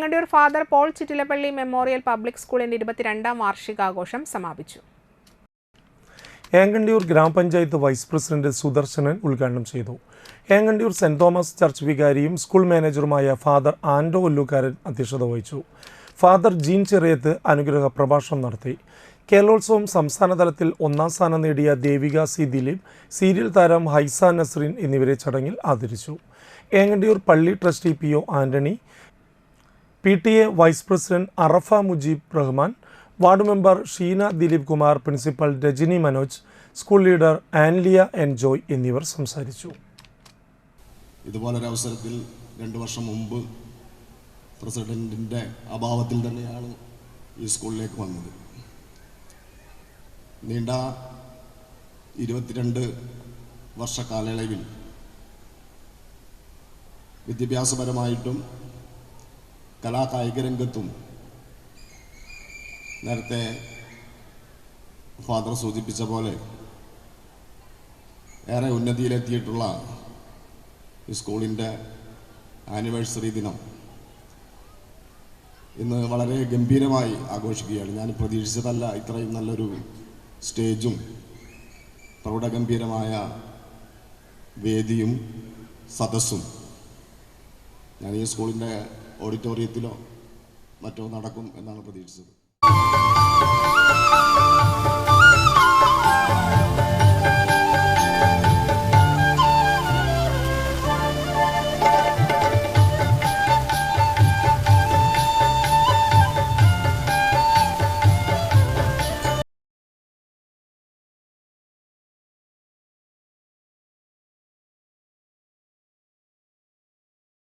Engandiyur Father Paul Chittilappally memorial public സ്കൂളിന്റെ 22ാം വാർഷികാഘോഷം സമാപിച്ചു. ഏങ്ങണ്ടിയൂർ ഗ്രാമപഞ്ചായത്ത് വൈസ് പ്രസിഡന്റ് സുദർശനൻ ഉദ്ഘാടനം ചെയ്തു. ഏങ്ങണ്ടിയൂർ സെന്റ് തോമസ് ചർച്ച് വികാരിയും സ്കൂൾ മാനേജറുമായ ഫാദർ ആൻഡോ ഒല്ലുകാരൻ അധ്യക്ഷത വഹിച്ചു. ഫാദർ ജീൻ ചെറിയത്ത് അനുഗ്രഹ പ്രഭാഷണം നടത്തി. കേരളോത്സവം സംസ്ഥാനതലത്തിൽ 1ാം സ്ഥാനം നേടിയ ദേവിക സി ദിലീപ്, സീരിയൽ താരം ഹൈസ നസ്രീൻ എന്നിവരെ ചടങ്ങിൽ ആദരിച്ചു. ഏങ്ങണ്ടിയൂർ പള്ളി trustee P O Antony, PTA vice president Arafa Mujeeb Rahman, ward member Sheena Dileep Kumar, principal Rajani Manoj, school leader Anliya N Joy എന്നിവർ സംസാരിച്ചു. ഇതുപോലൊരു അവസരത്തിൽ 2 വർഷം മുമ്പ് പ്രസിഡന്റിൻ്റെ അഭാവത്തിൽ തന്നെയാണ് ഈ സ്കൂളിലേക്ക് വന്നത്. നീണ്ട 22 വർഷ കാലയളവിൽ വിദ്യാഭ്യാസപരമായിട്ടും കലാകായിക രംഗത്തും നേരത്തെ ഫാദർ സൂചിപ്പിച്ച പോലെ ഏറെ ഉന്നതിയിലെത്തിയിട്ടുള്ള ഈ സ്കൂളിൻ്റെ ആനിവേഴ്സറി ദിനം ഇന്ന് വളരെ ഗംഭീരമായി ആഘോഷിക്കുകയാണ്. ഞാൻ പ്രതീക്ഷിച്ചതല്ല ഇത്രയും നല്ലൊരു സ്റ്റേജും പ്രൗഢഗംഭീരമായ വേദിയും സദസ്സും. ഞാൻ ഈ സ്കൂളിൻ്റെ ഓഡിറ്റോറിയത്തിലോ മറ്റോ നടക്കും എന്നാണ് പ്രതീക്ഷിച്ചത്.